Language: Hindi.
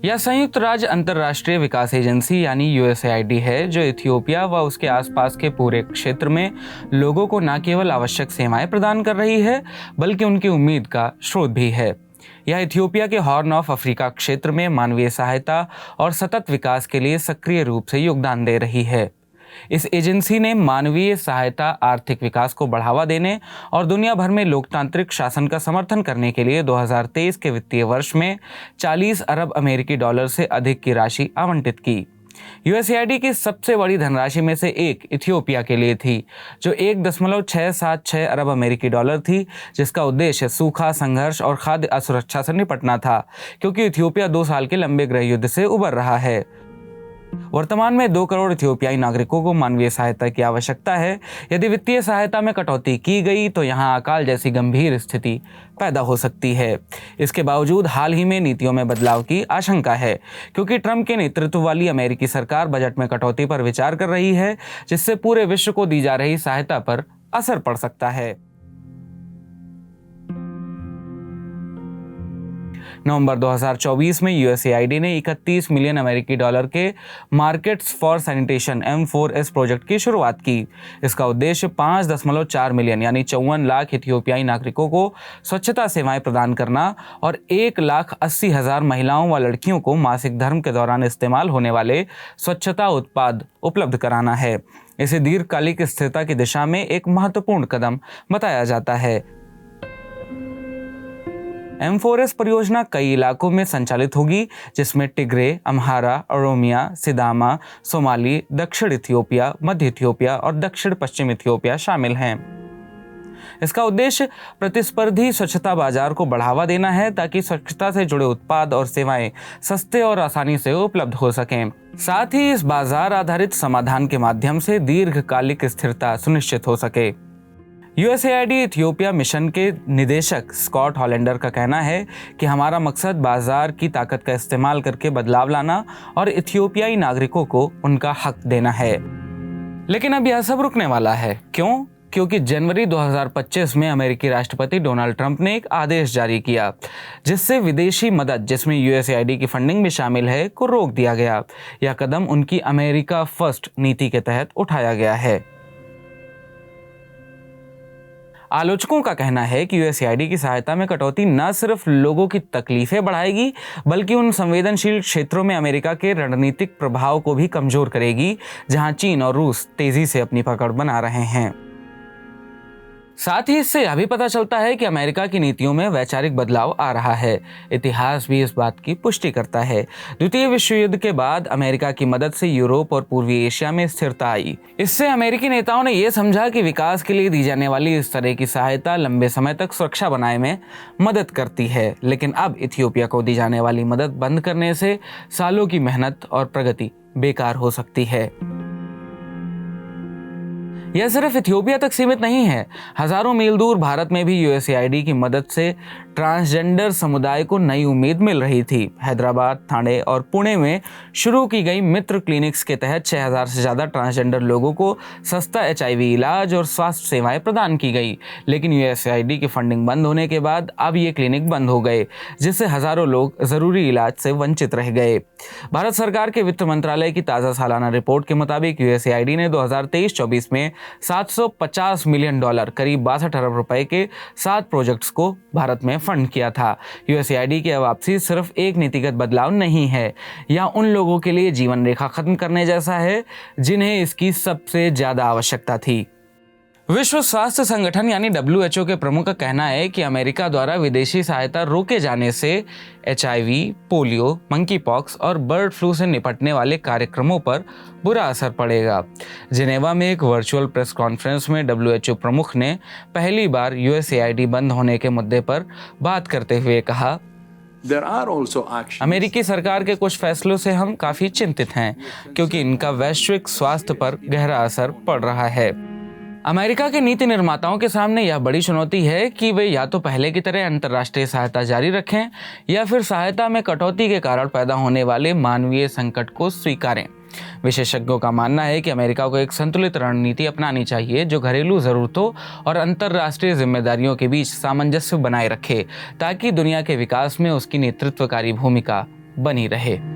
यह संयुक्त राज्य अंतर्राष्ट्रीय विकास एजेंसी यानी यूएसएआईडी है, जो इथियोपिया व उसके आसपास के पूरे क्षेत्र में लोगों को न केवल आवश्यक सेवाएं प्रदान कर रही है, बल्कि उनकी उम्मीद का स्रोत भी है। यह इथियोपिया के हॉर्न ऑफ अफ्रीका क्षेत्र में मानवीय सहायता और सतत विकास के लिए सक्रिय रूप से योगदान दे रही है। इस एजेंसी ने मानवीय सहायता, आर्थिक विकास को बढ़ावा देने और दुनिया भर में लोकतांत्रिक शासन का समर्थन करने के लिए 2023 के वित्तीय वर्ष में 40 अरब अमेरिकी डॉलर से अधिक की राशि आवंटित की। यूएसएआईडी की सबसे बड़ी धनराशि में से एक इथियोपिया के लिए थी, जो 1.676 अरब अमेरिकी डॉलर थी, जिसका उद्देश्य सूखा, संघर्ष और खाद्य असुरक्षा से निपटना था, क्योंकि इथियोपिया 2 साल के लंबे गृह युद्ध से उबर रहा है। वर्तमान में 2 करोड़ इथियोपियाई नागरिकों को मानवीय सहायता की आवश्यकता है। यदि वित्तीय सहायता में कटौती की गई तो यहाँ अकाल जैसी गंभीर स्थिति पैदा हो सकती है। इसके बावजूद हाल ही में नीतियों में बदलाव की आशंका है, क्योंकि ट्रंप के नेतृत्व वाली अमेरिकी सरकार बजट में कटौती पर विचार कर रही है, जिससे पूरे विश्व को दी जा रही सहायता पर असर पड़ सकता है। नवंबर 2024 में यूएसएआईडी ने 31 मिलियन अमेरिकी डॉलर के markets for sanitation M4S project की शुरुआत की। इसका उद्देश्य 5.4 मिलियन यानी 54 लाख इथियोपियाई नागरिकों को स्वच्छता सेवाएं प्रदान करना और 1,80,000 महिलाओं व लड़कियों को मासिक धर्म के दौरान इस्तेमाल होने वाले स्वच्छता उत्पाद उपलब्ध कराना है। इसे दीर्घकालिक स्थिरता की दिशा में एक महत्वपूर्ण कदम बताया जाता है। M4S परियोजना कई इलाकों में संचालित होगी, जिसमें टिग्रे, अम्हारा, ओरोमिया, सिदामा, सोमाली, दक्षिण इथियोपिया, मध्य इथियोपिया और दक्षिण पश्चिम इथियोपिया शामिल हैं। इसका उद्देश्य प्रतिस्पर्धी स्वच्छता बाजार को बढ़ावा देना है, ताकि स्वच्छता से जुड़े उत्पाद और सेवाएं सस्ते और आसानी से उपलब्ध हो सकें। साथ ही इस बाजार आधारित समाधान के माध्यम से दीर्घकालिक स्थिरता सुनिश्चित हो सके। यूएसएआईडी इथियोपिया मिशन के निदेशक स्कॉट हॉलैंडर का कहना है कि हमारा मकसद बाजार की ताकत का इस्तेमाल करके बदलाव लाना और इथियोपियाई नागरिकों को उनका हक देना है। लेकिन अब यह सब रुकने वाला है। क्यों? क्योंकि जनवरी 2025 में अमेरिकी राष्ट्रपति डोनाल्ड ट्रंप ने एक आदेश जारी किया, जिससे विदेशी मदद, जिसमें यूएसएआईडी की फंडिंग भी शामिल है, को रोक दिया गया। यह कदम उनकी अमेरिका फर्स्ट नीति के तहत उठाया गया है। आलोचकों का कहना है कि यूएसएआईडी की सहायता में कटौती न सिर्फ लोगों की तकलीफें बढ़ाएगी, बल्कि उन संवेदनशील क्षेत्रों में अमेरिका के रणनीतिक प्रभाव को भी कमजोर करेगी, जहां चीन और रूस तेजी से अपनी पकड़ बना रहे हैं। साथ ही इससे यह भी पता चलता है कि अमेरिका की नीतियों में वैचारिक बदलाव आ रहा है। इतिहास भी इस बात की पुष्टि करता है। द्वितीय विश्व युद्ध के बाद अमेरिका की मदद से यूरोप और पूर्वी एशिया में स्थिरता आई। इससे अमेरिकी नेताओं ने यह समझा कि विकास के लिए दी जाने वाली इस तरह की सहायता लंबे समय तक सुरक्षा बनाए में मदद करती है। लेकिन अब इथियोपिया को दी जाने वाली मदद बंद करने से सालों की मेहनत और प्रगति बेकार हो सकती है। यह सिर्फ इथियोपिया तक सीमित नहीं है। हजारों मील दूर भारत में भी यूएसएआईडी की मदद से ट्रांसजेंडर समुदाय को नई उम्मीद मिल रही थी। हैदराबाद, ठाणे और पुणे में शुरू की गई मित्र क्लिनिक्स के तहत 6,000 से ज़्यादा ट्रांसजेंडर लोगों को सस्ता एचआईवी इलाज और स्वास्थ्य सेवाएं प्रदान की गई। लेकिन यूएसएआईडी की फंडिंग बंद होने के बाद अब ये क्लिनिक बंद हो गए, जिससे हजारों लोग ज़रूरी इलाज से वंचित रह गए। भारत सरकार के वित्त मंत्रालय की ताज़ा सालाना रिपोर्ट के मुताबिक यूएसएआईडी ने 2023-24 में $750 मिलियन, करीब 62 अरब रुपए के 7 प्रोजेक्ट्स को भारत में फंड किया था। यूएसएआईडी की वापसी सिर्फ एक नीतिगत बदलाव नहीं है, यह उन लोगों के लिए जीवन रेखा खत्म करने जैसा है जिन्हें इसकी सबसे ज्यादा आवश्यकता थी। विश्व स्वास्थ्य संगठन यानी WHO के प्रमुख का कहना है कि अमेरिका द्वारा विदेशी सहायता रोके जाने से एचआईवी, पोलियो, मंकी पॉक्स और बर्ड फ्लू से निपटने वाले कार्यक्रमों पर बुरा असर पड़ेगा। जिनेवा में एक वर्चुअल प्रेस कॉन्फ्रेंस में WHO प्रमुख ने पहली बार यूएसएआईडी बंद होने के मुद्दे पर बात करते हुए कहा, अमेरिकी सरकार के कुछ फैसलों से हम काफी चिंतित हैं, क्योंकि इनका वैश्विक स्वास्थ्य पर गहरा असर पड़ रहा है। अमेरिका के नीति निर्माताओं के सामने यह बड़ी चुनौती है कि वे या तो पहले की तरह अंतर्राष्ट्रीय सहायता जारी रखें या फिर सहायता में कटौती के कारण पैदा होने वाले मानवीय संकट को स्वीकारें। विशेषज्ञों का मानना है कि अमेरिका को एक संतुलित रणनीति अपनानी चाहिए, जो घरेलू जरूरतों और अंतर्राष्ट्रीय जिम्मेदारियों के बीच सामंजस्य बनाए रखे, ताकि दुनिया के विकास में उसकी नेतृत्वकारी भूमिका बनी रहे।